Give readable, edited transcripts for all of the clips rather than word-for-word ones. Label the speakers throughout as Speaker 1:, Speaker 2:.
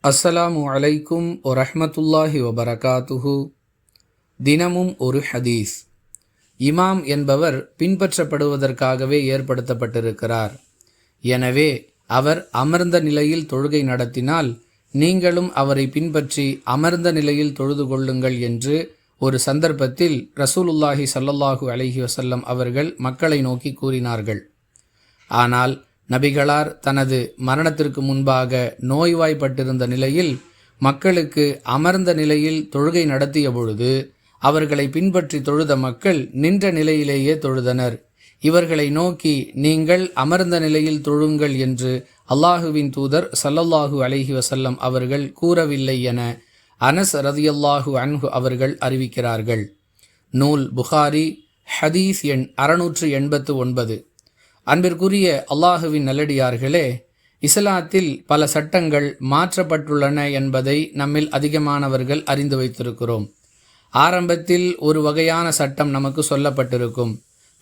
Speaker 1: அஸ்ஸலாமு அலைக்கும் வரஹ்மத்துல்லாஹி வபரகாத்துஹு. தினமும் ஒரு ஹதீஸ். இமாம் என்பவர் பின்பற்றப்படுவதற்காகவே ஏற்படுத்தப்பட்டிருக்கிறார். எனவே அவர் அமர்ந்த நிலையில் தொழுகை நடத்தினால் நீங்களும் அவரை பின்பற்றி அமர்ந்த நிலையில் தொழுது கொள்ளுங்கள் என்று ஒரு சந்தர்ப்பத்தில் ரசூலுல்லாஹி ஸல்லல்லாஹு அலைஹி வஸல்லம் அவர்கள் மக்களை நோக்கி கூறினார்கள். ஆனால் நபிகளார் தனது மரணத்திற்கு முன்பாக நோய்வாய்ப்பட்டிருந்த நிலையில் மக்களுக்கு அமர்ந்த நிலையில் தொழுகை நடத்திய பொழுது அவர்களை பின்பற்றி தொழுத மக்கள் நின்ற நிலையிலேயே தொழுதனர். இவர்களை நோக்கி நீங்கள் அமர்ந்த நிலையில் தொழுங்கள் என்று அல்லாஹுவின் தூதர் ஸல்லல்லாஹு அலைஹி வஸல்லம் அவர்கள் கூறவில்லை என அனஸ் ரதியல்லாஹு அன்ஹு அவர்கள் அறிவிக்கிறார்கள். நூல் புகாரி, ஹதீஸ் எண் 689. அன்பிற்குரிய அல்லாஹுவின் நல்லடியார்களே, இஸ்லாத்தில் பல சட்டங்கள் மாற்றப்பட்டுள்ளன என்பதை நம்மில் அதிகமானவர்கள் அறிந்து வைத்திருக்கிறோம். ஆரம்பத்தில் ஒரு வகையான சட்டம் நமக்கு சொல்லப்பட்டிருக்கும்.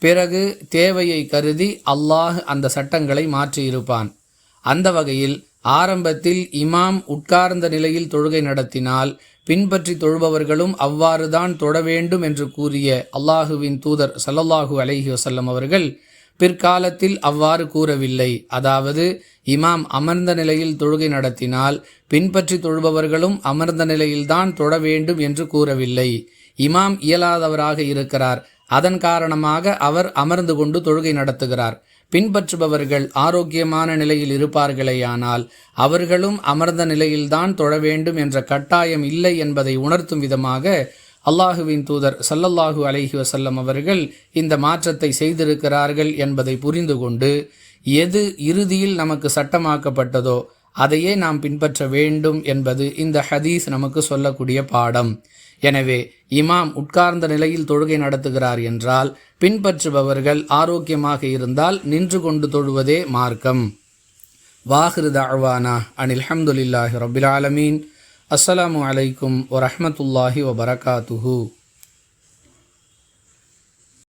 Speaker 1: பிறகு தேவையை கருதி அல்லாஹ் அந்த சட்டங்களை மாற்றியிருப்பான். அந்த வகையில் ஆரம்பத்தில் இமாம் உட்கார்ந்த நிலையில் தொழுகை நடத்தினால் பின்பற்றி தொழுபவர்களும் அவ்வாறுதான் தொழ வேண்டும் என்று கூறிய அல்லாஹுவின் தூதர் ஸல்லல்லாஹு அலைஹி வஸல்லம் அவர்கள் பிற்காலத்தில் அவ்வாறு கூறவில்லை. அதாவது இமாம் அமர்ந்த நிலையில் தொழுகை நடத்தினால் பின்பற்றி தொழுபவர்களும் அமர்ந்த நிலையில்தான் தொழ வேண்டும் என்று கூறவில்லை. இமாம் இயலாதவராக இருக்கிறார், அதன் காரணமாக அவர் அமர்ந்து கொண்டு தொழுகை நடத்துகிறார். பின்பற்றுபவர்கள் ஆரோக்கியமான நிலையில் இருப்பார்களேயானால் அவர்களும் அமர்ந்த நிலையில்தான் தொழ வேண்டும் என்ற கட்டாயம் இல்லை என்பதை உணர்த்தும் விதமாக அல்லாஹுவின் தூதர் ஸல்லல்லாஹு அலைஹி வஸல்லம் அவர்கள் இந்த மாற்றத்தை செய்திருக்கிறார்கள் என்பதை புரிந்து கொண்டு எது இறுதியில் நமக்கு சட்டமாக்கப்பட்டதோ அதையே நாம் பின்பற்ற வேண்டும் என்பது இந்த ஹதீஸ் நமக்கு சொல்லக்கூடிய பாடம். எனவே இமாம் உட்கார்ந்த நிலையில் தொழுகை நடத்துகிறார் என்றால் பின்பற்றுபவர்கள் ஆரோக்கியமாக இருந்தால் நின்று கொண்டு தொழுவதே மார்க்கம். வாஹிரு தஅவானா அனில் ஹம்துலில்லாஹி ரப்பில் ஆலமீன். அஸ்ஸலாமு அலைக்கும் வரஹ்மத்துல்லாஹி வபரகாத்துஹு.